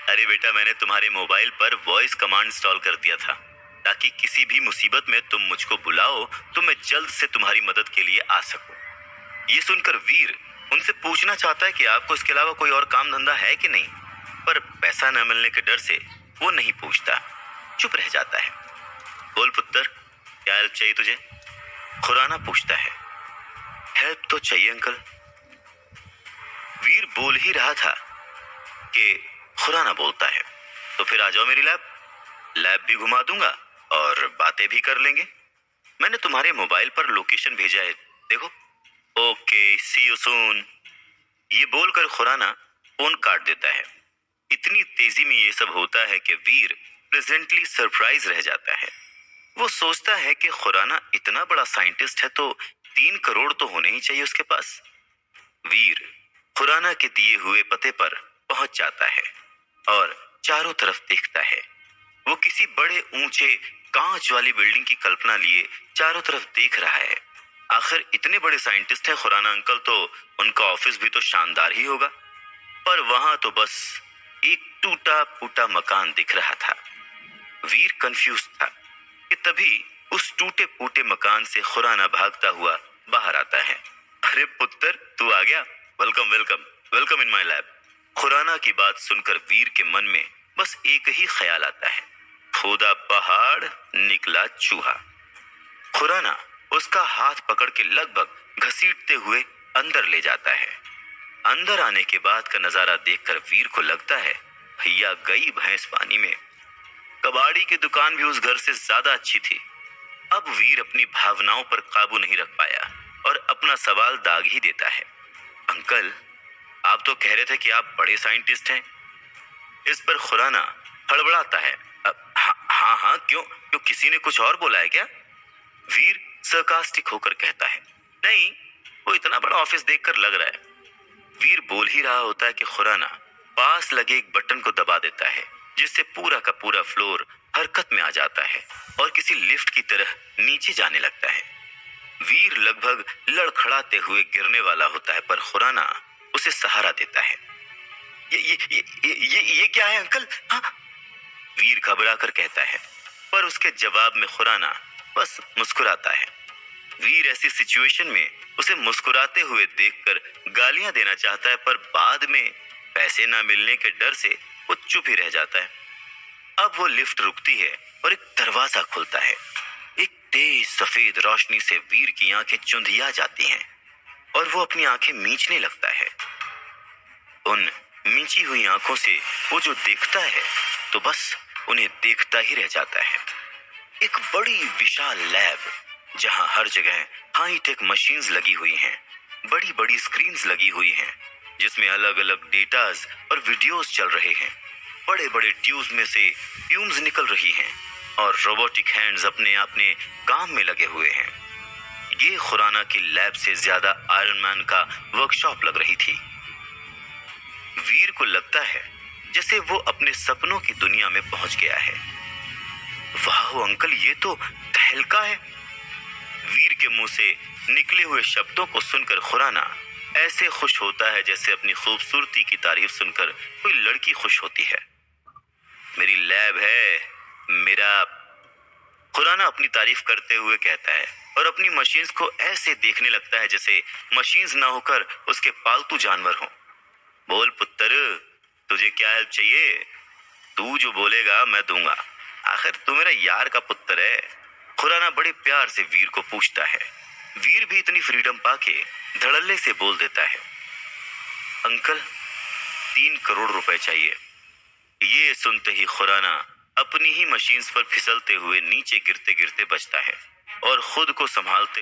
अरे बेटा, मैंने तुम्हारे मोबाइल पर वॉइस कमांड इंस्टॉल कर दिया था ताकि किसी भी मुसीबत में तुम मुझको बुलाओ तो मैं जल्द से तुम्हारी मदद के लिए आ सकूं। ये सुनकर वीर उनसे पूछना चाहता है कि आपको इसके अलावा कोई और काम धंधा है कि नहीं, पर पैसा न मिलने के डर से वो नहीं पूछता, चुप रह जाता है। बोल पुत्र, क्या हेल्प चाहिए तुझे? खुराना पूछता है। हेल्प तो चाहिए अंकल। वीर बोल ही रहा था कि खुराना बोलता है, तो फिर आ जाओ मेरी लैब। लैब भी घुमा दूंगा और बातें भी कर लेंगे। मैंने तुम्हारे मोबाइल पर लोकेशन भेजा है, देखो। Okay, see you soon. ये बोलकर खुराना फोन काट देता है। इतनी तेजी में ये सब होता है कि वीर प्रेजेंटली सरप्राइज रह जाता है। वो सोचता है कि खुराना इतना बड़ा साइंटिस्ट है तो 3 करोड़ तो होने ही चाहिए उसके पास। वीर खुराना के दिए हुए पते पर पहुंच जाता है और चारों तरफ देखता है। वो किसी बड़े ऊंचे कांच वाली बिल्डिंग की कल्पना लिए चारों तरफ देख रहा है। आखिर इतने बड़े साइंटिस्ट हैं खुराना अंकल, तो उनका ऑफिस भी तो शानदार ही होगा। पर वहां तो बस एक टूटा फूटा मकान दिख रहा था। वीर कंफ्यूज था कि तभी उस टूटे फूटे मकान से खुराना भागता हुआ बाहर आता है। अरे पुत्र, तू आ गया। Welcome welcome welcome in my lab. Khurana की बात सुनकर वीर के मन में बस एक ही ख्याल आता है, खोदा पहाड़ निकला चूहा। खुराना उसका हाथ पकड़ के लगभग घसीटते हुए अंदर ले जाता है। अंदर आने के बाद का नजारा देखकर वीर को लगता है भैया गई भैंस पानी में। कबाड़ी की दुकान भी उस घर से ज्यादा अच्छी थी। अब वीर अपनी भावनाओं पर काबू नहीं रख पाया और अपना सवाल दाग ही देता है। अंकल, आप तो कह रहे थे कि आप बड़े साइंटिस्ट हैं। इस पर खुराना हड़बड़ाता है। हाँ हाँ हाँ, क्यों क्यों किसी ने कुछ और बोला है क्या? वीर सरकास्टिक होकर कहता है, नहीं, वो इतना बड़ा ऑफिस देखकर लग रहा है। वीर बोल ही रहा होता है कि खुराना पास लगे एक बटन को दबा देता है, जिससे पूरा का पूरा फ्लोर हरकत में आ जाता है और किसी लिफ्ट की तरह नीचे जाने लगता है। वीर लगभग लड़खड़ाते हुए गिरने वाला होता है, पर खुराना उसे सहारा देता है। ये क्या है अंकल? हाँ? वीर घबरा कर कहता है, पर उसके जवाब में खुराना बस मुस्कुराता है। वीर ऐसी सिचुएशन में उसे मुस्कुराते हुए देखकर गालियां देना चाहता है, पर बाद में पैसे ना मिलने के डर से वो चुप ही रह जाता है। अब वो लिफ्ट रुकती है और एक दरवाजा खुलता है। एक तेज सफेद रोशनी से वीर की आंखें चुंधिया जाती हैं और वो अपनी आंखें मींचने लगता है। उन मींची हुई आंखों से वो जो देखता है तो बस उन्हें देखता ही रह जाता है। एक बड़ी विशाल लैब, जहां हर जगह हाईटेक मशीन्स लगी हुई हैं, बड़ी बड़ी स्क्रीन्स लगी हुई हैं, जिसमें अलग अलग डेटाज और वीडियोस चल रहे हैं। बड़े बड़े ट्यूब्स में से फ्यूम्स निकल रही हैं और रोबोटिक हैंड्स अपने अपने काम में लगे हुए हैं। ये खुराना की लैब से ज्यादा आयरन मैन का वर्कशॉप लग रही थी। वीर को लगता है जैसे वो अपने सपनों की दुनिया में पहुंच गया है। वाह अंकल, ये तो तहलका है। वीर के मुंह से निकले हुए शब्दों को सुनकर खुराना ऐसे खुश होता है जैसे अपनी खूबसूरती की तारीफ सुनकर कोई लड़की खुश होती है। मेरी लैब है, मेरा। खुराना अपनी तारीफ करते हुए कहता है और अपनी मशीन्स को ऐसे देखने लगता है जैसे मशीन्स ना होकर उसके पालतू जानवर हों। बोल पुत्र, तुझे क्या हेल्प चाहिए? तू जो बोलेगा मैं दूंगा, आखिर तू मेरा यार का पुत्र है। खुराना बड़े प्यार से वीर को पूछता है। वीर भी इतनी फ्रीडम पाके धड़ल्ले से बोल देता है, अंकल 3 करोड़ रुपए चाहिए। ये सुनते ही खुराना अपनी ही मशीन्स पर फिसलते हुए नीचे गिरते गिरते बचता है और खुद को संभालते